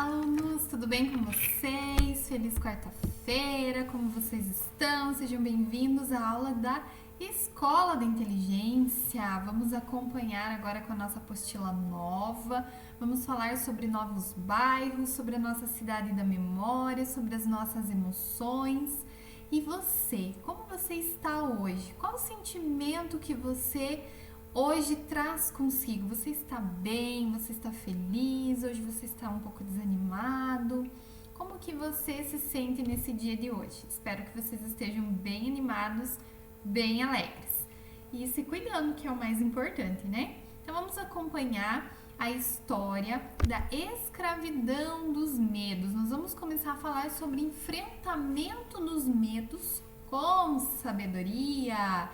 alunos! Tudo bem com vocês? Feliz quarta-feira! Como vocês estão? Sejam bem-vindos à aula da Escola da Inteligência. Vamos acompanhar agora com a nossa apostila nova. Vamos falar sobre novos bairros, sobre a nossa cidade da memória, sobre as nossas emoções. E você? Como você está hoje? Qual o sentimento que você hoje traz consigo? Você está bem? Você está feliz? Hoje você está um pouco desanimado? Como que você se sente nesse dia de hoje? Espero que vocês estejam bem animados, bem alegres. E se cuidando, que é o mais importante, né? Então vamos acompanhar a história da escravidão dos medos. Nós vamos começar a falar sobre enfrentamento dos medos com sabedoria.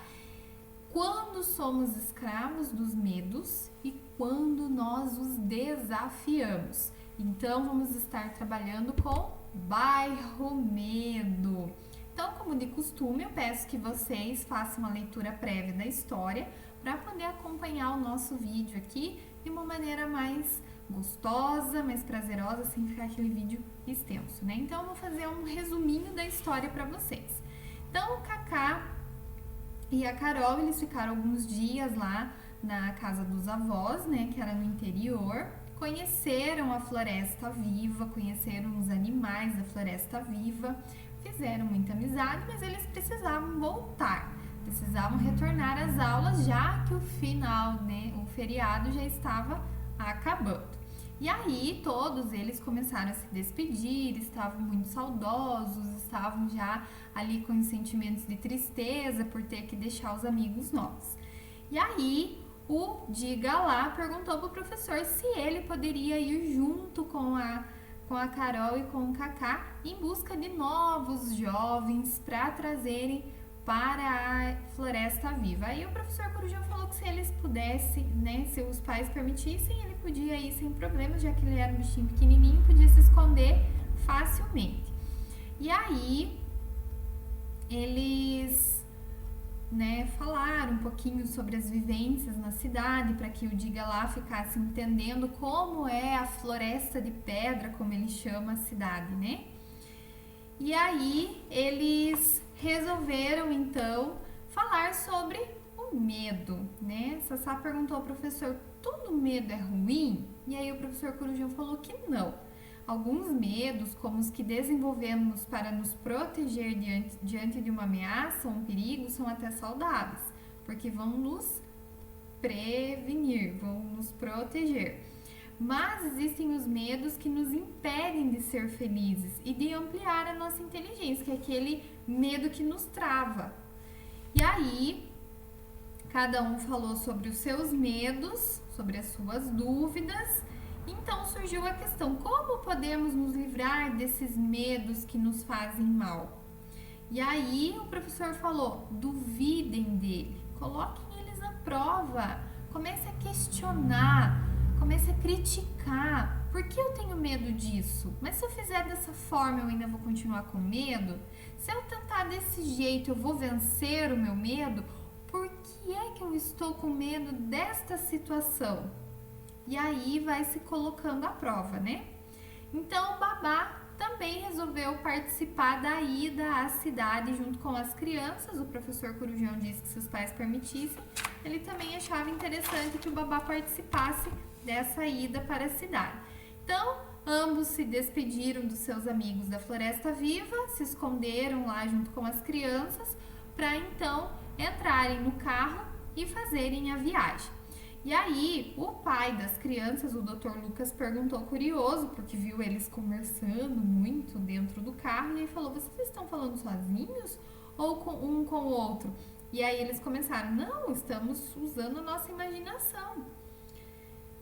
Quando somos escravos dos medos e quando nós os desafiamos. Então, vamos estar trabalhando com bairro medo. Então, como de costume, eu peço que vocês façam uma leitura prévia da história para poder acompanhar o nosso vídeo aqui de uma maneira mais gostosa, mais prazerosa, sem ficar aquele vídeo extenso, né? Então, eu vou fazer um resuminho da história para vocês. Então, o Cacá e a Carol, eles ficaram alguns dias lá na casa dos avós, né, que era no interior, conheceram a floresta viva, conheceram os animais da floresta viva, fizeram muita amizade, mas eles precisavam voltar, precisavam retornar às aulas, já que o final, né, o feriado já estava acabando. E aí todos eles começaram a se despedir, estavam muito saudosos, estavam já ali com sentimentos de tristeza por ter que deixar os amigos novos. E aí o Diga lá perguntou para o professor se ele poderia ir junto com a Carol e com o Cacá em busca de novos jovens para trazerem para a Floresta Viva. Aí o professor Corujão falou que se eles pudessem, né, se os pais permitissem, ele podia ir sem problemas, já que ele era um bichinho pequenininho, podia se esconder facilmente. E aí eles, né, falaram um pouquinho sobre as vivências na cidade, para que o Diga lá ficasse entendendo como é a Floresta de Pedra, como ele chama a cidade, né? E aí eles resolveram então falar sobre o medo, né? Sassá perguntou ao professor: todo medo é ruim? E aí o professor Corujão falou que não. Alguns medos, como os que desenvolvemos para nos proteger diante de uma ameaça ou um perigo, são até saudáveis, porque vão nos prevenir, vão nos proteger. Mas existem os medos que nos impedem de ser felizes e de ampliar a nossa inteligência, que é aquele medo que nos trava. E aí, cada um falou sobre os seus medos, sobre as suas dúvidas. Então surgiu a questão: como podemos nos livrar desses medos que nos fazem mal? E aí o professor falou: duvidem dele, coloquem eles à prova, comece a questionar, comece a criticar. Por que eu tenho medo disso? Mas se eu fizer dessa forma, eu ainda vou continuar com medo? Se eu tentar desse jeito, eu vou vencer o meu medo? Por que é que eu estou com medo desta situação? E aí vai se colocando à prova, né? Então o Babá também resolveu participar da ida à cidade junto com as crianças. O professor Corujão disse que se os pais permitissem, ele também achava interessante que o Babá participasse dessa ida para a cidade. Então, ambos se despediram dos seus amigos da Floresta Viva, se esconderam lá junto com as crianças, para então entrarem no carro e fazerem a viagem. E aí, o pai das crianças, o Dr. Lucas, perguntou curioso, porque viu eles conversando muito dentro do carro, e aí falou: vocês estão falando sozinhos ou um com o outro? E aí eles começaram: não, estamos usando a nossa imaginação.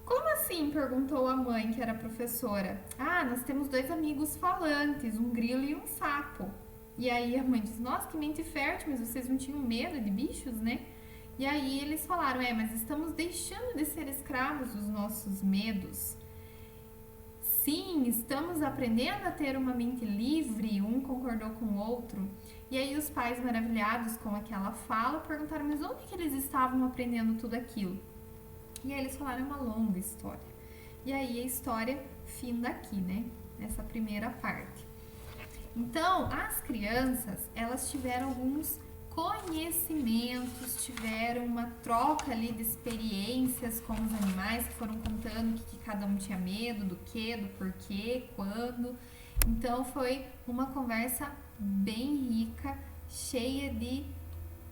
Como assim? Perguntou a mãe, que era professora. Ah, nós temos dois amigos falantes, um grilo e um sapo. E aí a mãe disse: nossa, que mente fértil, mas vocês não tinham medo de bichos, né? E aí eles falaram: mas estamos deixando de ser escravos dos nossos medos. Sim, estamos aprendendo a ter uma mente livre, um concordou com o outro. E aí os pais, maravilhados com aquela fala, perguntaram: mas onde que eles estavam aprendendo tudo aquilo? E aí eles falaram: é uma longa história. E aí a história finda aqui, né? Nessa primeira parte. Então, as crianças, elas tiveram alguns conhecimentos, tiveram uma troca ali de experiências com os animais, que foram contando o que cada um tinha medo, do que, do porquê, quando. Então, foi uma conversa bem rica, cheia de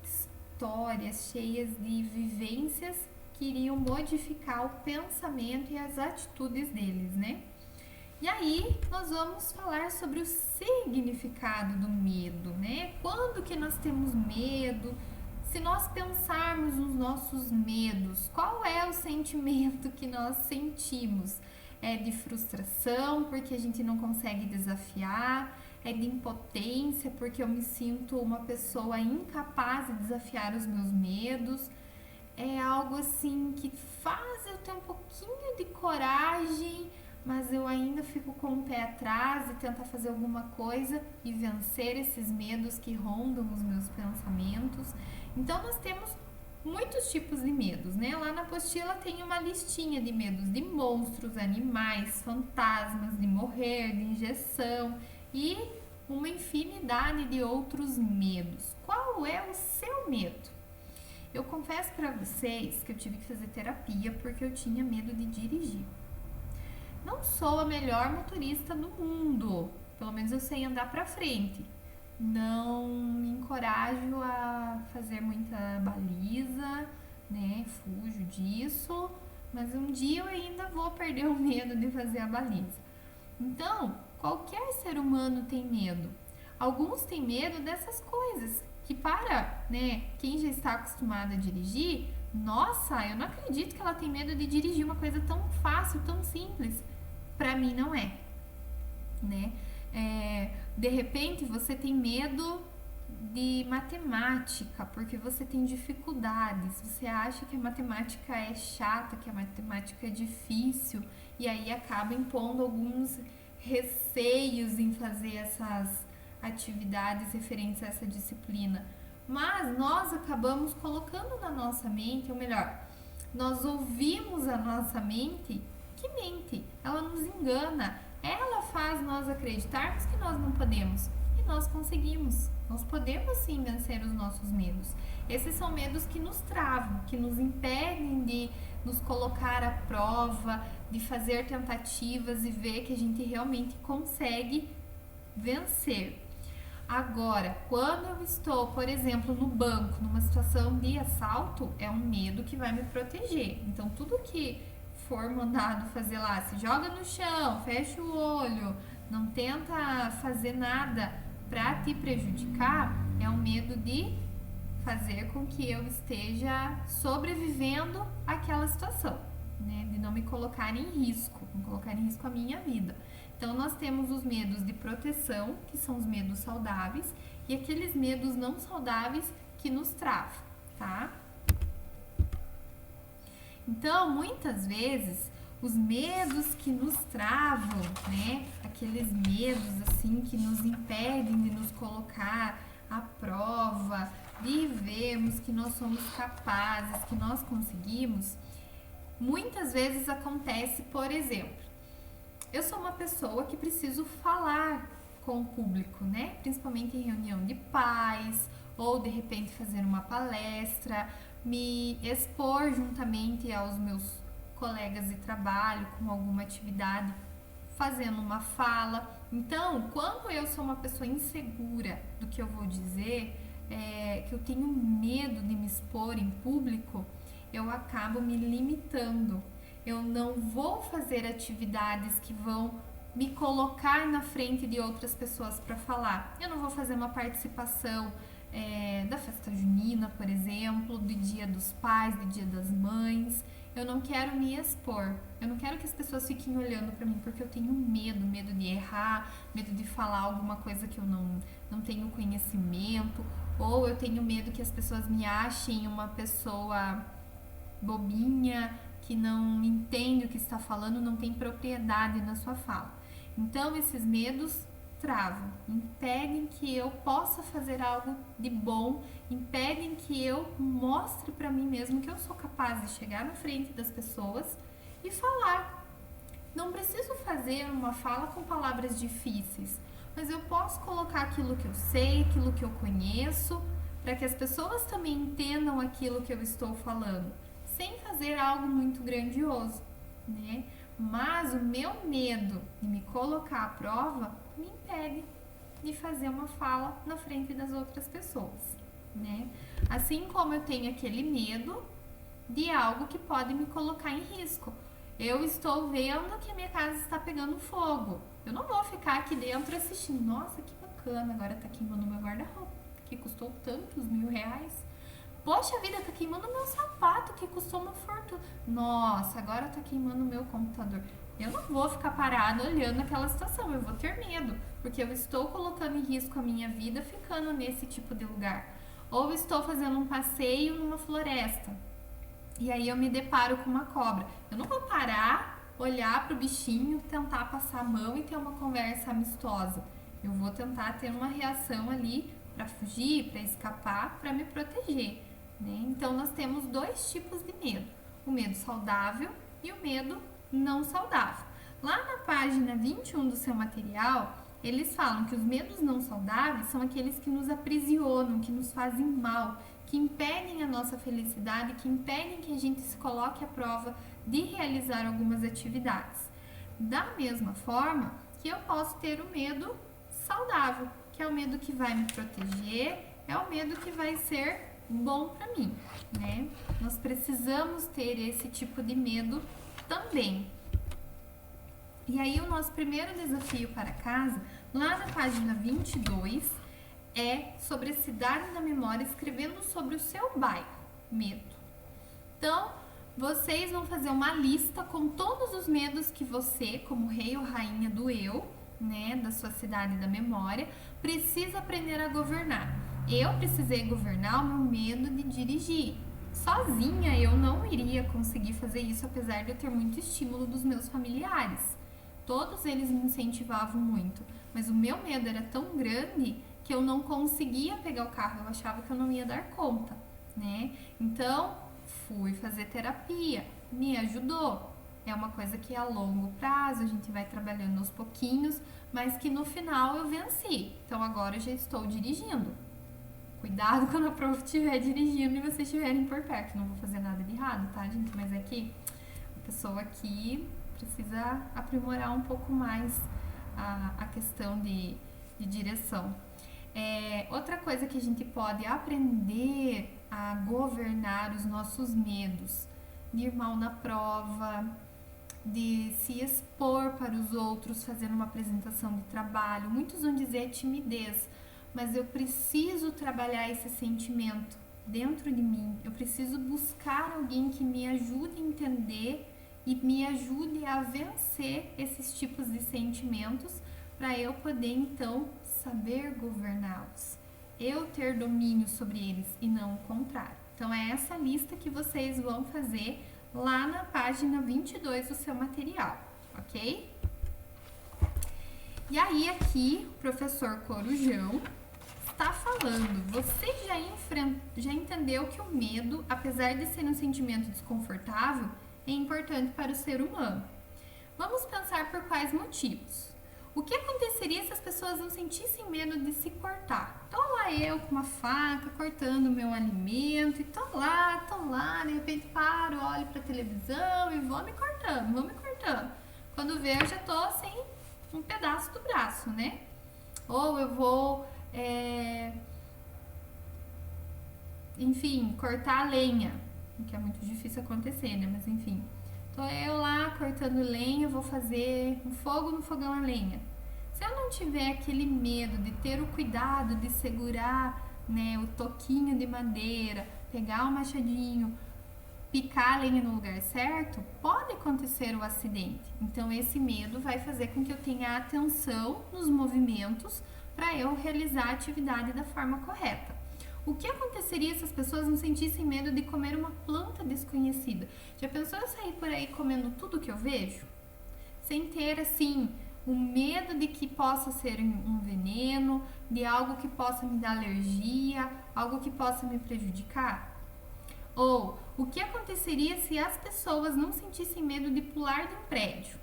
histórias, cheias de vivências que iriam modificar o pensamento e as atitudes deles, né? E aí, nós vamos falar sobre o significado do medo, né? Quando que nós temos medo? Se nós pensarmos nos nossos medos, qual é o sentimento que nós sentimos? É de frustração, porque a gente não consegue desafiar, é de impotência, porque eu me sinto uma pessoa incapaz de desafiar os meus medos. É algo assim que faz eu ter um pouquinho de coragem, mas eu ainda fico com o pé atrás e tentar fazer alguma coisa e vencer esses medos que rondam os meus pensamentos. Então nós temos muitos tipos de medos, né? Lá na apostila tem uma listinha de medos de monstros, animais, fantasmas, de morrer, de injeção e uma infinidade de outros medos. Qual é o seu medo? Eu confesso para vocês que eu tive que fazer terapia porque eu tinha medo de dirigir. Não sou a melhor motorista do mundo, pelo menos eu sei andar para frente. Não me encorajo a fazer muita baliza, né? Fujo disso, mas um dia eu ainda vou perder o medo de fazer a baliza. Então, qualquer ser humano tem medo. Alguns têm medo dessas coisas que para, né, quem já está acostumado a dirigir, nossa, eu não acredito que ela tem medo de dirigir uma coisa tão fácil, tão simples. Para mim não é, né? De repente você tem medo de matemática, porque você tem dificuldades, você acha que a matemática é chata, que a matemática é difícil, e aí acaba impondo alguns receios em fazer essas atividades referentes a essa disciplina. Mas nós acabamos colocando na nossa mente, ou melhor, nós ouvimos a nossa mente que mente, ela nos engana, ela faz nós acreditarmos que nós não podemos e nós conseguimos, nós podemos sim vencer os nossos medos. Esses são medos que nos travam, que nos impedem de nos colocar à prova, de fazer tentativas e ver que a gente realmente consegue vencer. Agora, quando eu estou, por exemplo, no banco, numa situação de assalto, é um medo que vai me proteger. Então, tudo que for mandado fazer lá, se joga no chão, fecha o olho, não tenta fazer nada para te prejudicar, é um medo de fazer com que eu esteja sobrevivendo àquela situação, né? De não me colocar em risco, não colocar em risco a minha vida. Então, nós temos os medos de proteção, que são os medos saudáveis, e aqueles medos não saudáveis que nos travam, tá? Então, muitas vezes, os medos que nos travam, né? Aqueles medos, assim, que nos impedem de nos colocar à prova, de vermos que nós somos capazes, que nós conseguimos, muitas vezes acontece, por exemplo, eu sou uma pessoa que preciso falar com o público, né? Principalmente em reunião de pais, ou de repente fazer uma palestra, me expor juntamente aos meus colegas de trabalho com alguma atividade, fazendo uma fala. Então, quando eu sou uma pessoa insegura do que eu vou dizer, que eu tenho medo de me expor em público, eu acabo me limitando. Eu não vou fazer atividades que vão me colocar na frente de outras pessoas para falar. Eu não vou fazer uma participação da festa junina, por exemplo, do Dia dos Pais, do Dia das Mães. Eu não quero me expor. Eu não quero que as pessoas fiquem olhando para mim porque eu tenho medo de errar, medo de falar alguma coisa que eu não tenho conhecimento, ou eu tenho medo que as pessoas me achem uma pessoa bobinha, que não entende o que está falando, não tem propriedade na sua fala. Então, esses medos travam, impedem que eu possa fazer algo de bom, impedem que eu mostre para mim mesmo que eu sou capaz de chegar na frente das pessoas e falar, Não preciso fazer uma fala com palavras difíceis, mas eu posso colocar aquilo que eu sei, aquilo que eu conheço, para que as pessoas também entendam aquilo que eu estou falando, sem fazer algo muito grandioso, né? Mas o meu medo de me colocar à prova me impede de fazer uma fala na frente das outras pessoas, né? Assim como eu tenho aquele medo de algo que pode me colocar em risco. Eu estou vendo que a minha casa está pegando fogo. Eu não vou ficar aqui dentro assistindo. Nossa, que bacana, agora tá queimando meu guarda-roupa, que custou tantos R$ 1.000. Poxa vida, tá queimando meu sapato, que custou uma fortuna. Nossa, agora tá queimando meu computador. Eu não vou ficar parada olhando aquela situação, eu vou ter medo, porque eu estou colocando em risco a minha vida ficando nesse tipo de lugar. Ou estou fazendo um passeio numa floresta, e aí eu me deparo com uma cobra. Eu não vou parar, olhar pro bichinho, tentar passar a mão e ter uma conversa amistosa. Eu vou tentar ter uma reação ali para fugir, para escapar, para me proteger, né? Então nós temos dois tipos de medo: o medo saudável e o medo não saudável. Lá na página 21 do seu material, eles falam que os medos não saudáveis são aqueles que nos aprisionam, que nos fazem mal, que impedem a nossa felicidade, que impedem que a gente se coloque à prova de realizar algumas atividades. Da mesma forma que eu posso ter o medo saudável, que é o medo que vai me proteger, é o medo que vai ser bom para mim, né? Nós precisamos ter esse tipo de medo também. E aí o nosso primeiro desafio para casa, lá na página 22, é sobre a cidade da memória, escrevendo sobre o seu bairro, medo. Então, vocês vão fazer uma lista com todos os medos que você, como rei ou rainha do eu, né, da sua cidade da memória, precisa aprender a governar. Eu precisei governar o meu medo de dirigir. Sozinha eu não iria conseguir fazer isso, apesar de eu ter muito estímulo dos meus familiares. Todos eles me incentivavam muito, mas o meu medo era tão grande que eu não conseguia pegar o carro, eu achava que eu não ia dar conta, né? Então, fui fazer terapia, me ajudou. É uma coisa que a longo prazo a gente vai trabalhando aos pouquinhos, mas que no final eu venci. Então agora eu já estou dirigindo. Cuidado quando a prof estiver dirigindo e vocês estiverem por perto. Não vou fazer nada de errado, tá, gente? Mas é que a pessoa aqui precisa aprimorar um pouco mais a questão de direção. Outra coisa que a gente pode aprender a governar os nossos medos, de ir mal na prova, de se expor para os outros fazendo uma apresentação de trabalho. Muitos vão dizer timidez, mas eu preciso trabalhar esse sentimento dentro de mim. Eu preciso buscar alguém que me ajude a entender e me ajude a vencer esses tipos de sentimentos para eu poder então saber governá-los, eu ter domínio sobre eles e não o contrário. Então é essa lista que vocês vão fazer lá na página 22 do seu material, ok? E aí aqui o professor Corujão está falando, você já entendeu que o medo, apesar de ser um sentimento desconfortável, é importante para o ser humano. Vamos pensar por quais motivos. O que aconteceria se as pessoas não sentissem medo de se cortar? Tô lá eu com uma faca cortando o meu alimento e tô lá, de repente paro, olho pra televisão e vou me cortando. Quando ver eu já tô sem um pedaço do braço, né? Ou eu vou, enfim, cortar a lenha, que é muito difícil acontecer, né? Mas enfim, tô eu lá cortando lenha, vou fazer um fogo no fogão a lenha. Se eu não tiver aquele medo de ter o cuidado de segurar, né, o toquinho de madeira, pegar o machadinho, picar a lenha no lugar certo, pode acontecer o acidente. Então esse medo vai fazer com que eu tenha atenção nos movimentos para eu realizar a atividade da forma correta. O que aconteceria se as pessoas não sentissem medo de comer uma planta desconhecida? Já pensou eu sair por aí comendo tudo que eu vejo? Sem ter, assim, o medo de que possa ser um veneno, de algo que possa me dar alergia, algo que possa me prejudicar? Ou, o que aconteceria se as pessoas não sentissem medo de pular de um prédio?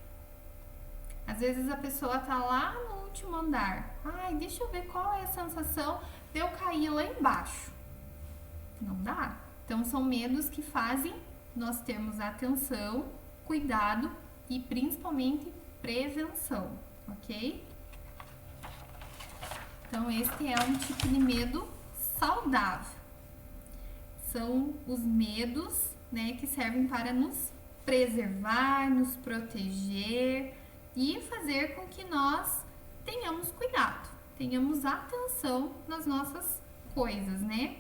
Às vezes a pessoa tá lá no último andar. Ai, deixa eu ver qual é a sensação de eu cair lá embaixo. Não dá. Então são medos que fazem nós termos atenção, cuidado e principalmente prevenção, ok? Então este é um tipo de medo saudável. São os medos, né, que servem para nos preservar, nos proteger e fazer com que nós tenhamos cuidado, tenhamos atenção nas nossas coisas, né?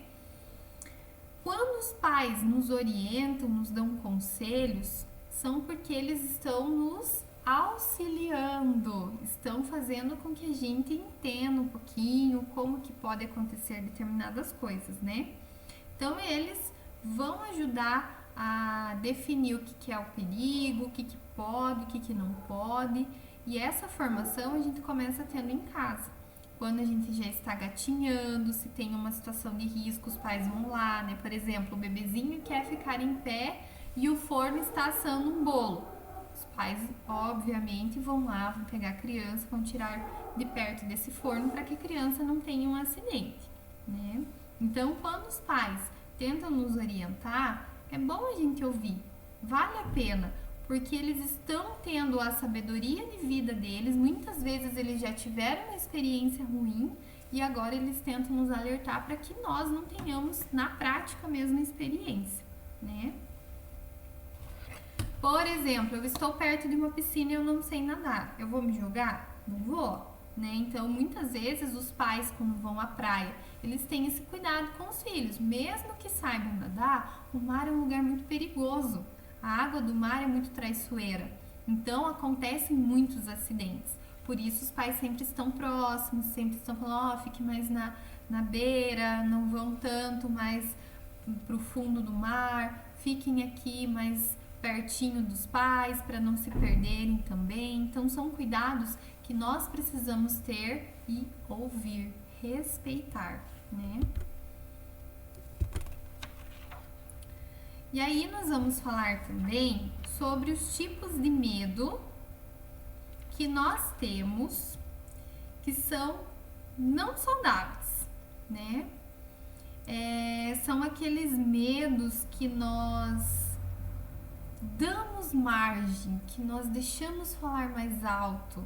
Quando os pais nos orientam, nos dão conselhos, são porque eles estão nos auxiliando, estão fazendo com que a gente entenda um pouquinho como que pode acontecer determinadas coisas, né? Então eles vão ajudar a definir o que é o perigo, o que pode, o que não pode, e essa formação a gente começa tendo em casa. Quando a gente já está gatinhando, se tem uma situação de risco, os pais vão lá, né? Por exemplo, o bebezinho quer ficar em pé e o forno está assando um bolo. Os pais, obviamente, vão lá, vão pegar a criança, vão tirar de perto desse forno para que a criança não tenha um acidente, né? Então, quando os pais tentam nos orientar, é bom a gente ouvir, vale a pena, porque eles estão tendo a sabedoria de vida deles, muitas vezes eles já tiveram uma experiência ruim e agora eles tentam nos alertar para que nós não tenhamos na prática a mesma experiência, né? Por exemplo, eu estou perto de uma piscina e eu não sei nadar, eu vou me jogar? Não vou, né? Então, muitas vezes os pais, quando vão à praia, eles têm esse cuidado com os filhos, mesmo que saibam nadar, o mar é um lugar muito perigoso. A água do mar é muito traiçoeira, então acontecem muitos acidentes. Por isso os pais sempre estão próximos, sempre estão falando, fique mais na beira, não vão tanto mais pro fundo do mar, fiquem aqui mais pertinho dos pais para não se perderem também. Então são cuidados que nós precisamos ter e ouvir, respeitar, né? E aí nós vamos falar também sobre os tipos de medo que nós temos que são não saudáveis, né? São aqueles medos que nós damos margem, que nós deixamos falar mais alto,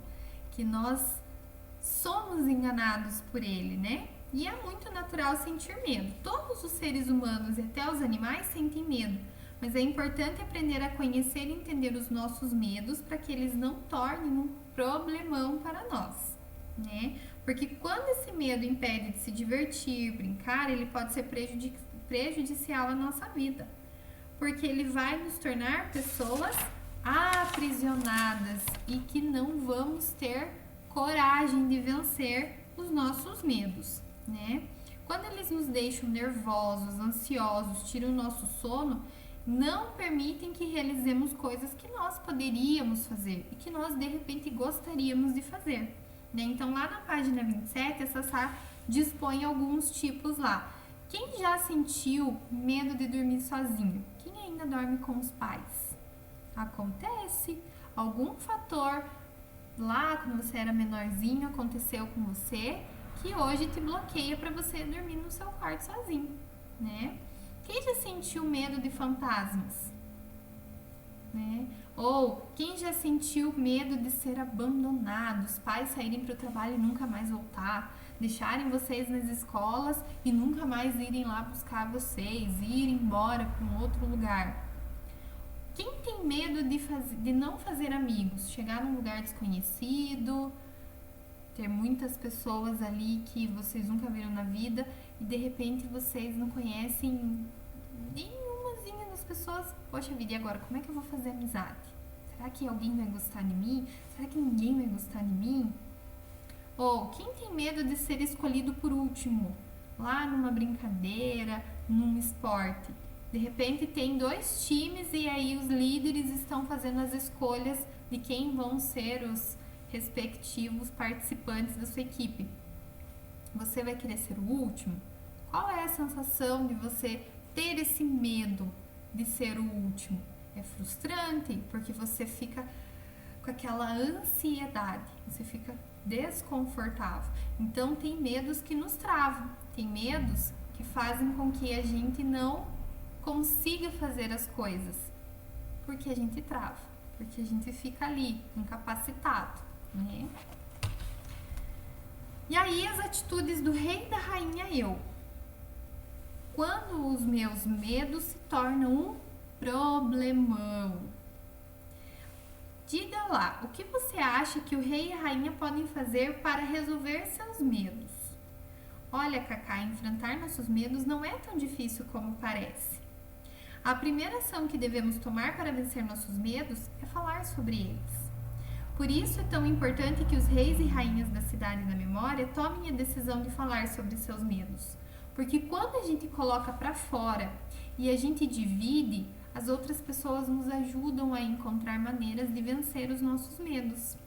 que nós somos enganados por ele, né? E é muito natural sentir medo. Todos os seres humanos e até os animais sentem medo, mas é importante aprender a conhecer e entender os nossos medos para que eles não tornem um problemão para nós, né? Porque quando esse medo impede de se divertir, brincar, ele pode ser prejudicial à nossa vida, porque ele vai nos tornar pessoas aprisionadas e que não vamos ter coragem de vencer os nossos medos, né? Quando eles nos deixam nervosos, ansiosos, tiram o nosso sono, não permitem que realizemos coisas que nós poderíamos fazer e que nós de repente gostaríamos de fazer, né? Então lá na página 27, a Sassá dispõe alguns tipos lá. Quem já sentiu medo de dormir sozinho? Quem ainda dorme com os pais? Acontece algum fator lá quando você era menorzinho aconteceu com você que hoje te bloqueia para você dormir no seu quarto sozinho, né? Quem já sentiu medo de fantasmas, né? Ou quem já sentiu medo de ser abandonado, os pais saírem para o trabalho e nunca mais voltar, deixarem vocês nas escolas e nunca mais irem lá buscar vocês, ir embora para um outro lugar? Quem tem medo de não fazer amigos, chegar num lugar desconhecido, ter muitas pessoas ali que vocês nunca viram na vida e de repente vocês não conhecem nenhumazinha das pessoas? Poxa vida, e agora como é que eu vou fazer amizade? Será que alguém vai gostar de mim? Será que ninguém vai gostar de mim? Ou quem tem medo de ser escolhido por último, lá numa brincadeira, num esporte? De repente tem 2 times e aí os líderes estão fazendo as escolhas de quem vão ser os respectivos participantes da sua equipe. Você vai querer ser o último? Qual é a sensação de você ter esse medo de ser o último? É frustrante porque você fica com aquela ansiedade, você fica desconfortável. Então tem medos que nos travam, tem medos que fazem com que a gente não consiga fazer as coisas, porque a gente trava, porque a gente fica ali, incapacitado, né? E aí as atitudes do rei e da rainha eu. Quando os meus medos se tornam um problemão. Diga lá, o que você acha que o rei e a rainha podem fazer para resolver seus medos? Olha, Cacá, enfrentar nossos medos não é tão difícil como parece. A primeira ação que devemos tomar para vencer nossos medos é falar sobre eles. Por isso é tão importante que os reis e rainhas da cidade da memória tomem a decisão de falar sobre seus medos. Porque quando a gente coloca para fora e a gente divide, as outras pessoas nos ajudam a encontrar maneiras de vencer os nossos medos.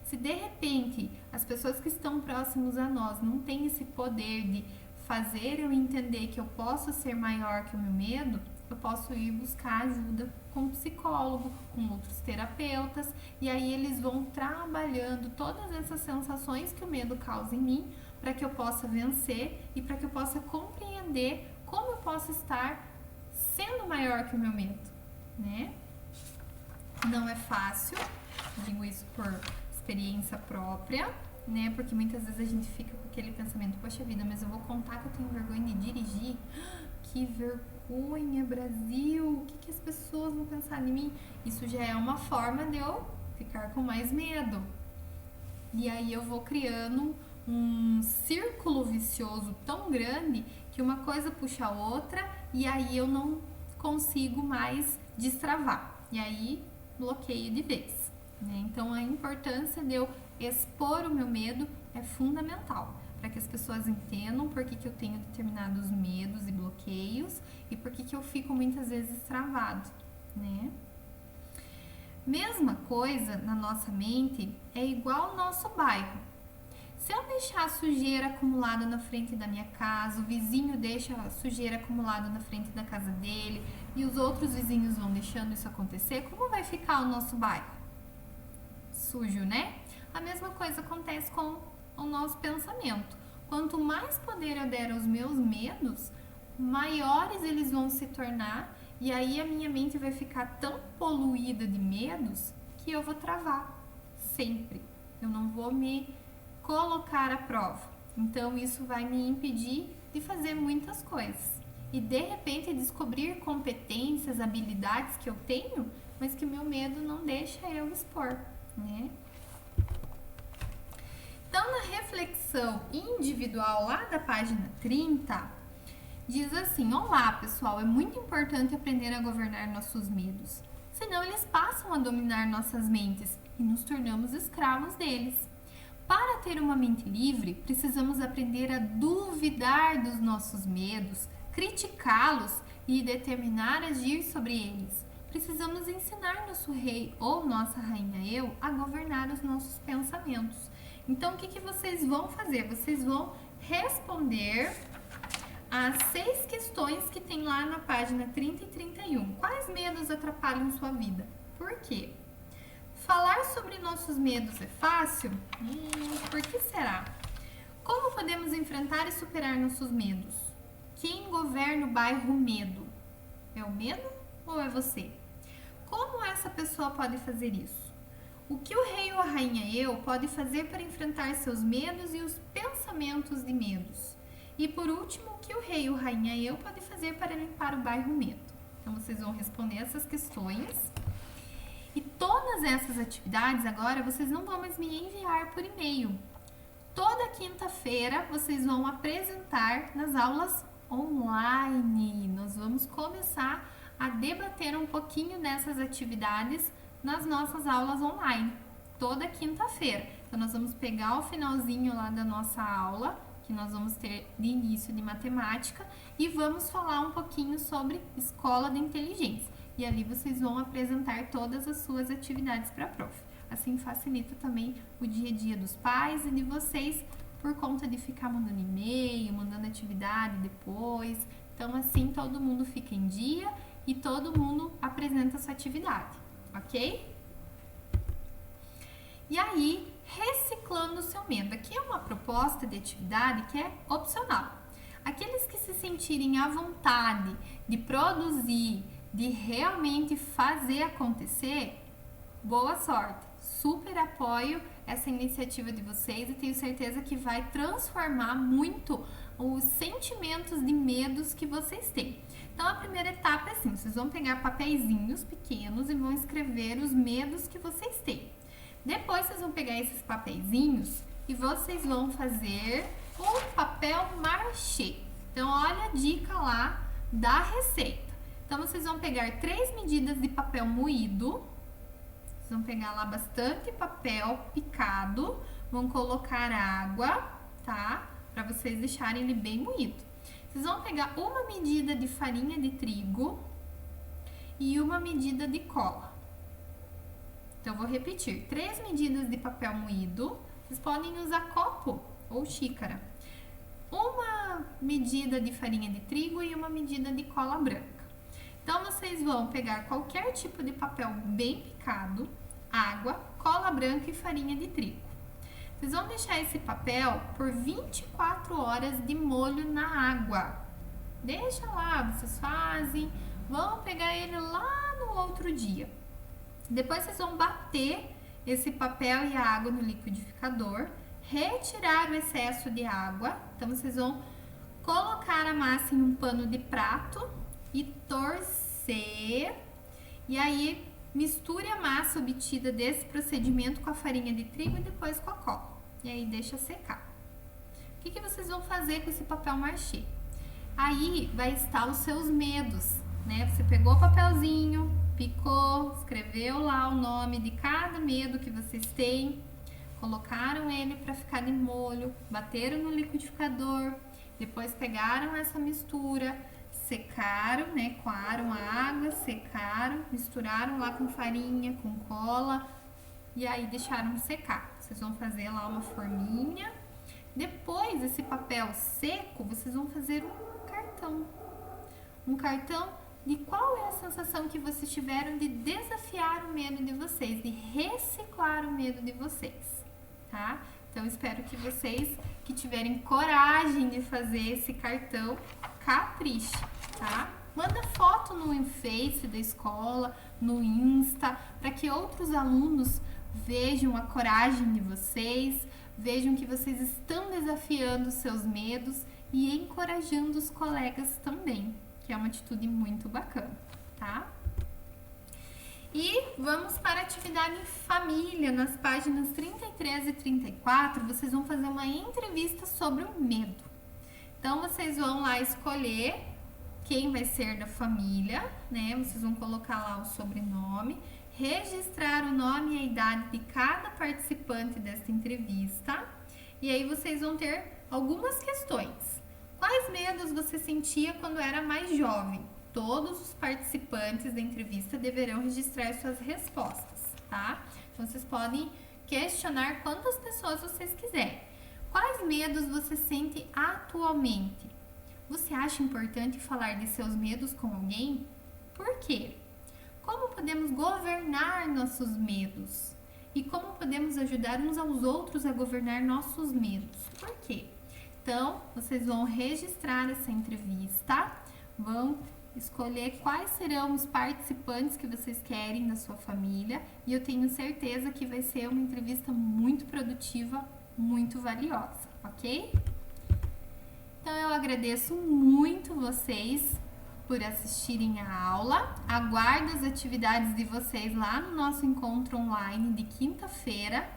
Se de repente as pessoas que estão próximas a nós não têm esse poder de fazer eu entender que eu posso ser maior que o meu medo, eu posso ir buscar ajuda com um psicólogo, com outros terapeutas, e aí eles vão trabalhando todas essas sensações que o medo causa em mim, para que eu possa vencer e para que eu possa compreender como eu posso estar sendo maior que o meu medo, né? Não é fácil, digo isso por experiência própria, né? Porque muitas vezes a gente fica com aquele pensamento, poxa vida, mas eu vou contar que eu tenho vergonha de dirigir. Que vergonha, Brasil, o que as pessoas vão pensar de mim? Isso já é uma forma de eu ficar com mais medo. E aí eu vou criando um círculo vicioso tão grande que uma coisa puxa a outra e aí eu não consigo mais destravar. E aí bloqueio de vez, né? Então a importância de eu expor o meu medo é fundamental, para que as pessoas entendam por que eu tenho determinados medos e bloqueios e por que eu fico muitas vezes travado, né? Mesma coisa na nossa mente é igual ao nosso bairro. Se eu deixar a sujeira acumulada na frente da minha casa, o vizinho deixa a sujeira acumulada na frente da casa dele e os outros vizinhos vão deixando isso acontecer, como vai ficar o nosso bairro? Sujo, né? A mesma coisa acontece com o nosso pensamento. Quanto mais poder eu der aos meus medos, maiores eles vão se tornar e aí a minha mente vai ficar tão poluída de medos que eu vou travar sempre. Eu não vou me colocar à prova. Então isso vai me impedir de fazer muitas coisas. E de repente descobrir competências, habilidades que eu tenho, mas que o meu medo não deixa eu expor, né? Então, na reflexão individual lá da página 30, diz assim: olá, pessoal, é muito importante aprender a governar nossos medos, senão eles passam a dominar nossas mentes e nos tornamos escravos deles. Para ter uma mente livre, precisamos aprender a duvidar dos nossos medos, criticá-los e determinar agir sobre eles. Precisamos ensinar nosso rei ou nossa rainha eu a governar os nossos pensamentos. Então, o que vocês vão fazer? Vocês vão responder as 6 questões que tem lá na página 30 e 31. Quais medos atrapalham sua vida? Por quê? Falar sobre nossos medos é fácil? Por que será? Como podemos enfrentar e superar nossos medos? Quem governa o bairro medo? É o medo ou é você? Como essa pessoa pode fazer isso? O que o rei ou a rainha eu pode fazer para enfrentar seus medos e os pensamentos de medos? E por último, o que o rei ou a rainha eu pode fazer para limpar o bairro medo? Então vocês vão responder essas questões. E todas essas atividades agora vocês não vão mais me enviar por e-mail. Toda quinta-feira vocês vão apresentar nas aulas online. Nós vamos começar a debater um pouquinho dessas atividades nas nossas aulas online, toda quinta-feira. Então, nós vamos pegar o finalzinho lá da nossa aula, que nós vamos ter de início de matemática, e vamos falar um pouquinho sobre escola de inteligência. E ali vocês vão apresentar todas as suas atividades para a prof. Assim facilita também o dia a dia dos pais e de vocês, por conta de ficar mandando e-mail, mandando atividade depois. Então, assim, todo mundo fica em dia e todo mundo apresenta a sua atividade. Ok? E aí, reciclando o seu medo. Aqui é uma proposta de atividade que é opcional. Aqueles que se sentirem à vontade de produzir, de realmente fazer acontecer, boa sorte. Super apoio essa iniciativa de vocês e tenho certeza que vai transformar muito os sentimentos de medos que vocês têm. Então, a primeira etapa é assim, vocês vão pegar papeizinhos pequenos e vão escrever os medos que vocês têm. Depois, vocês vão pegar esses papeizinhos e vocês vão fazer um papel mâché. Então, olha a dica lá da receita. Então, vocês vão pegar 3 medidas de papel moído. Vocês vão pegar lá bastante papel picado. Vão colocar água, tá? Para vocês deixarem ele bem moído. Vocês vão pegar uma medida de farinha de trigo e uma medida de cola. Então, eu vou repetir. 3 medidas de papel moído. Vocês podem usar copo ou xícara. Uma medida de farinha de trigo e uma medida de cola branca. Então, vocês vão pegar qualquer tipo de papel bem picado, água, cola branca e farinha de trigo. Vocês vão deixar esse papel por 24 horas de molho na água. Deixa lá, vocês fazem, vão pegar ele lá no outro dia. Depois vocês vão bater esse papel e a água no liquidificador, retirar o excesso de água. Então, vocês vão colocar a massa em um pano de prato e torcer. E aí, misture a massa obtida desse procedimento com a farinha de trigo e depois com a cola. E aí, deixa secar. O que vocês vão fazer com esse papel mâché? Aí, vai estar os seus medos, né? Você pegou o papelzinho, picou, escreveu lá o nome de cada medo que vocês têm, colocaram ele para ficar de molho, bateram no liquidificador, depois pegaram essa mistura, secaram, né, coaram a água, secaram, misturaram lá com farinha, com cola e aí deixaram secar. Vocês vão fazer lá uma forminha. Depois, esse papel seco, vocês vão fazer um cartão. Um cartão de qual é a sensação que vocês tiveram de desafiar o medo de vocês, de reciclar o medo de vocês, tá? Então, espero que vocês que tiverem coragem de fazer esse cartão, capriche, tá? Manda foto no Face da escola, no Insta, para que outros alunos vejam a coragem de vocês, vejam que vocês estão desafiando os seus medos e encorajando os colegas também, que é uma atitude muito bacana, tá? E vamos para a atividade em família. Nas páginas 33 e 34, vocês vão fazer uma entrevista sobre o medo. Então, vocês vão lá escolher quem vai ser da família, né? Vocês vão colocar lá o sobrenome, registrar o nome e a idade de cada participante desta entrevista. E aí, vocês vão ter algumas questões. Quais medos você sentia quando era mais jovem? Todos os participantes da entrevista deverão registrar suas respostas, tá? Então, vocês podem questionar quantas pessoas vocês quiserem. Quais medos você sente atualmente? Você acha importante falar de seus medos com alguém? Por quê? Como podemos governar nossos medos? E como podemos ajudar uns aos outros a governar nossos medos? Por quê? Então, vocês vão registrar essa entrevista, vão escolher quais serão os participantes que vocês querem da sua família e eu tenho certeza que vai ser uma entrevista muito produtiva, muito valiosa, ok? Então, eu agradeço muito vocês por assistirem a aula, aguardo as atividades de vocês lá no nosso encontro online de quinta-feira.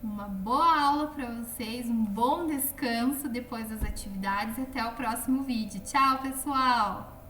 Uma boa aula para vocês, um bom descanso depois das atividades e até o próximo vídeo. Tchau, pessoal!